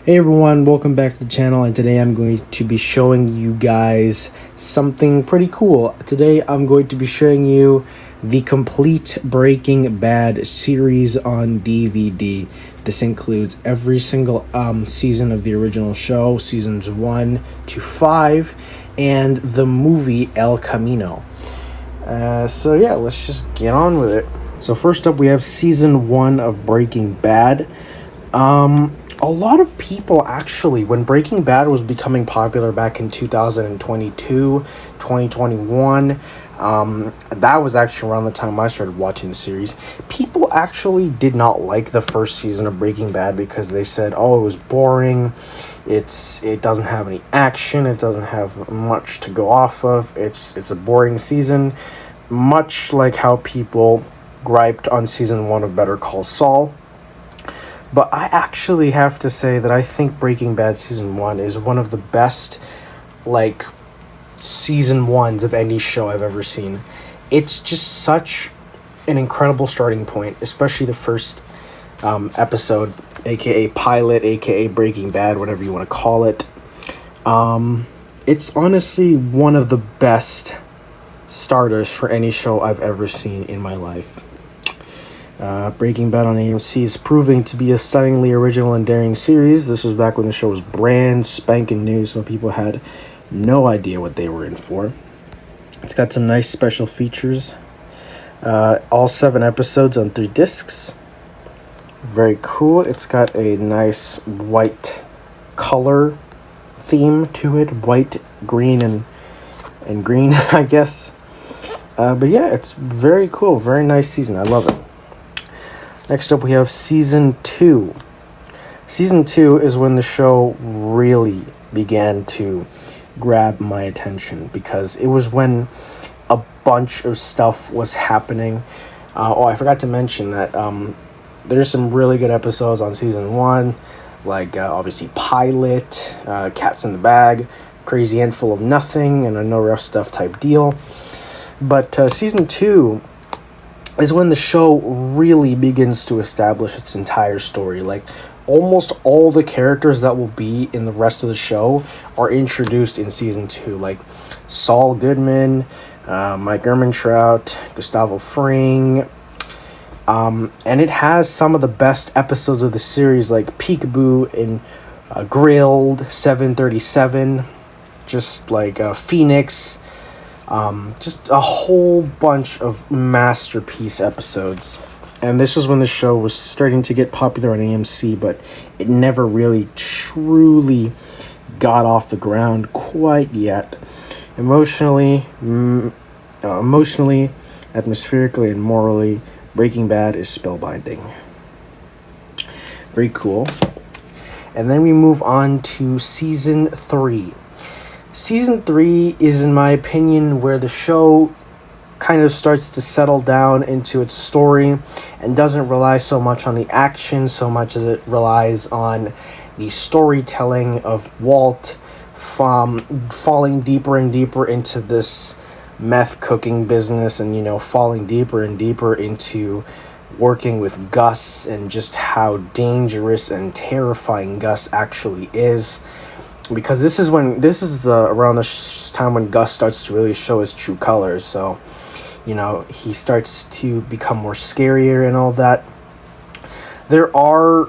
Hey everyone, welcome back to the channel, and today I'm going to be showing you guys something pretty cool. Today I'm going to be showing you the complete Breaking Bad series on DVD. This includes every single season of the original show, seasons 1 to 5, and the movie El Camino. So yeah, let's just get on with it. So first up we have season 1 of Breaking Bad. A lot of people actually, when Breaking Bad was becoming popular back in 2022, 2021, that was actually around the time I started watching the series. People actually did not like the first season of Breaking Bad because they said, oh, it was boring, it doesn't have any action, it doesn't have much to go off of, it's a boring season, much like how people griped on season 1 of Better Call Saul. But I actually have to say that I think Breaking Bad Season 1 is one of the best, Season 1s of any show I've ever seen. It's just such an incredible starting point, especially the first episode, aka pilot, aka Breaking Bad, whatever you want to call it. It's honestly one of the best starters for any show I've ever seen in my life. Breaking Bad on AMC is proving to be a stunningly original and daring series. This was back when the show was brand spanking new, so people had no idea what they were in for. It's got some nice special features. All 7 episodes on 3 discs. Very cool. It's got a nice white color theme to it. White, green, and green, I guess. But yeah, it's very cool. Very nice season. I love it. Next up, we have Season 2. Season 2 is when the show really began to grab my attention because it was when a bunch of stuff was happening. I forgot to mention that there's some really good episodes on Season 1, obviously Pilot, Cats in the Bag, Crazy Handful of Nothing, and a No Rough Stuff type deal. But Season 2 is when the show really begins to establish its entire story. Almost all the characters that will be in the rest of the show are introduced in Season 2, like Saul Goodman, Mike Ehrmantraut, Gustavo Fring, and it has some of the best episodes of the series, like Peekaboo and Grilled, 737, just like Phoenix. Just a whole bunch of masterpiece episodes. And this was when the show was starting to get popular on AMC, but it never really truly got off the ground quite yet. Emotionally, atmospherically, and morally, Breaking Bad is spellbinding. Very cool. And then we move on to Season 3. Season 3 is, in my opinion, where the show kind of starts to settle down into its story and doesn't rely so much on the action so much as it relies on the storytelling of Walt falling deeper and deeper into this meth cooking business and, falling deeper and deeper into working with Gus and just how dangerous and terrifying Gus actually is. Because this is around the time when Gus starts to really show his true colors. So, he starts to become more scarier and all that. There are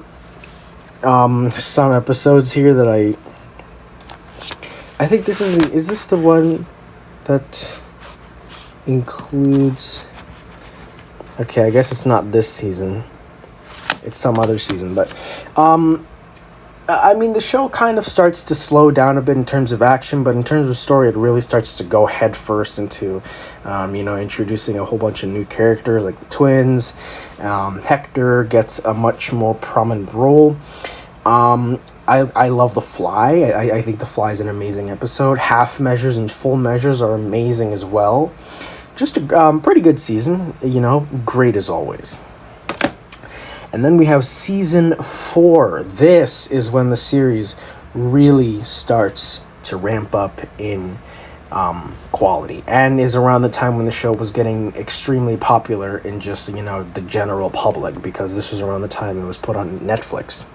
some episodes here that I think is this the one that includes... Okay, I guess it's not this season. It's some other season, but... the show kind of starts to slow down a bit in terms of action, but in terms of story, it really starts to go headfirst into, introducing a whole bunch of new characters, like the twins. Hector gets a much more prominent role. I love The Fly. I think The Fly is an amazing episode. Half measures and full measures are amazing as well. Just a pretty good season, great as always. And then we have Season 4. This is when the series really starts to ramp up in quality, and is around the time when the show was getting extremely popular in just, the general public, because this was around the time it was put on Netflix.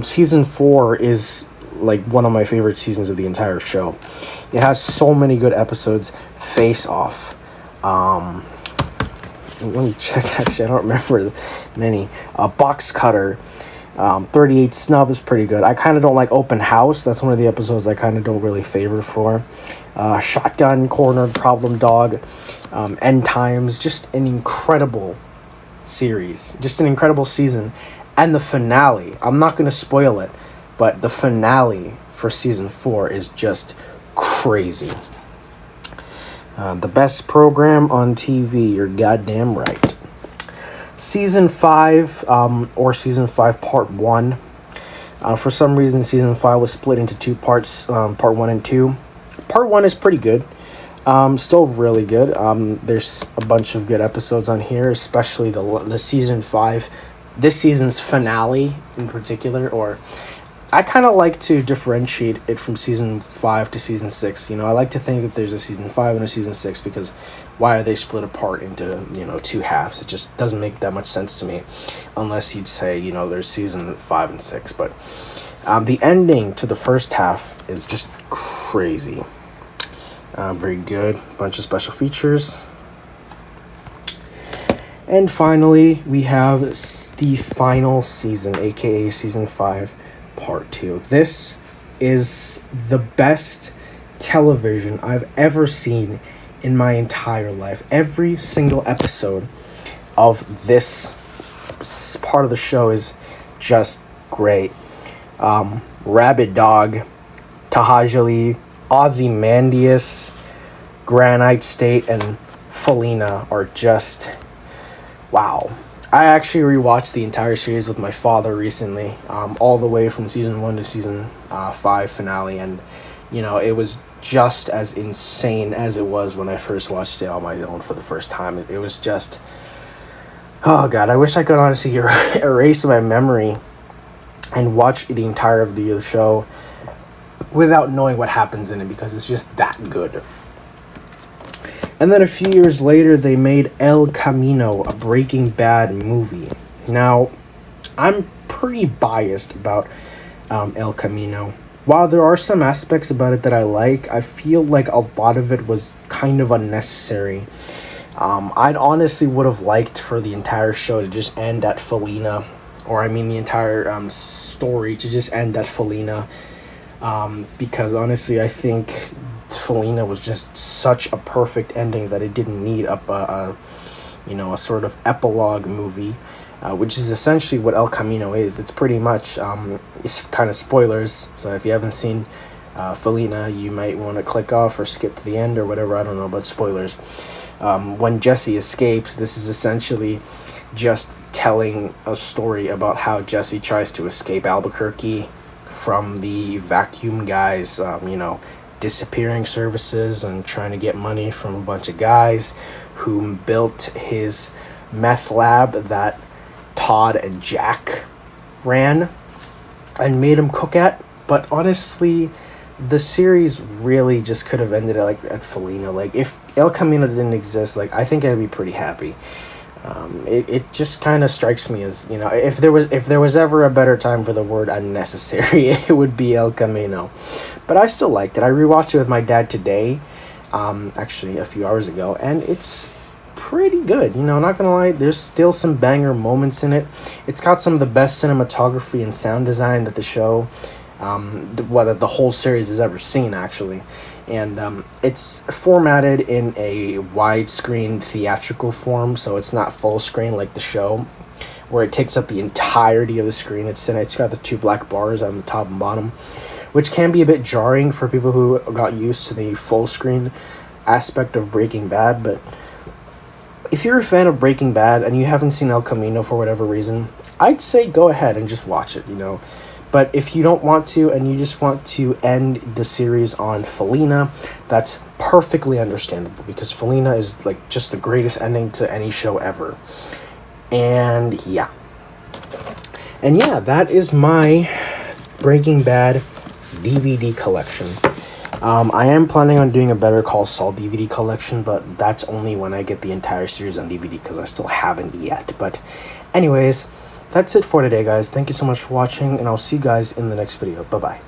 Season 4 is like one of my favorite seasons of the entire show. It has so many good episodes. Face Off. Let me check, actually, I don't remember many. Box Cutter. 38 Snub is pretty good. I kind of don't like Open House. That's one of the episodes I kind of don't really favor for. Shotgun Corner, Problem Dog, End Times. Just an incredible series. Just an incredible season. And the finale, I'm not going to spoil it, but the finale for season 4 is just crazy. The best program on TV, you're goddamn right. Season 5, or Season 5 Part 1. For some reason, Season 5 was split into 2 parts, Part 1 and 2. Part 1 is pretty good. Still really good. There's a bunch of good episodes on here, especially the Season 5. This season's finale in particular, or I kind of like to differentiate it from Season 5 to Season 6. I like to think that there's a Season 5 and a Season 6 because why are they split apart into, 2 halves? It just doesn't make that much sense to me unless you'd say, there's Season 5 and 6. But the ending to the first half is just crazy. Very good. Bunch of special features. And finally, we have the final season, aka Season 5, Part 2. This is the best television I've ever seen in my entire life. Every single episode of this part of the show is just great. Rabbit Dog, Tahajali, Ozymandias, Granite State, and Felina are just... wow. I actually rewatched the entire series with my father recently, all the way from Season 1 to Season 5 finale, and, it was just as insane as it was when I first watched it on my own for the first time. It was just... oh, God, I wish I could honestly erase my memory and watch the entire of the show without knowing what happens in it, because it's just that good. And then a few years later, they made El Camino, a Breaking Bad movie. Now, I'm pretty biased about El Camino. While there are some aspects about it that I like, I feel like a lot of it was kind of unnecessary. I'd honestly would have liked for the entire show to just end at Felina, or the entire story to just end at Felina, because honestly, I think Felina was just such a perfect ending that it didn't need a sort of epilogue movie, which is essentially what El Camino is. It's pretty much it's kind of spoilers, so if you haven't seen Felina, you might want to click off or skip to the end or whatever. I don't know, but spoilers. When Jesse escapes, this is essentially just telling a story about how Jesse tries to escape Albuquerque from the vacuum guys, disappearing services, and trying to get money from a bunch of guys who built his meth lab that Todd and Jack ran and made him cook at. But honestly, the series really just could have ended at Felina. If El Camino didn't exist, I think I'd be pretty happy. It just kind of strikes me as, if there was ever a better time for the word unnecessary, it would be El Camino. But I still liked it. I rewatched it with my dad today, actually a few hours ago, and it's pretty good. Not gonna lie, there's still some banger moments in it. It's got some of the best cinematography and sound design that the show, that the whole series has ever seen, actually. And it's formatted in a widescreen theatrical form, so it's not full screen like the show, where it takes up the entirety of the screen. It's got the 2 black bars on the top and bottom, which can be a bit jarring for people who got used to the full screen aspect of Breaking Bad. But if you're a fan of Breaking Bad and you haven't seen El Camino for whatever reason, I'd say go ahead and just watch it, But if you don't want to and you just want to end the series on Felina, that's perfectly understandable, because Felina is just the greatest ending to any show ever. And yeah, that is my Breaking Bad DVD collection. I am planning on doing a Better Call Saul DVD collection, but that's only when I get the entire series on DVD, because I still haven't yet. But anyways, That's it for today, guys. Thank you so much for watching, and I'll see you guys in the next video. Bye-bye.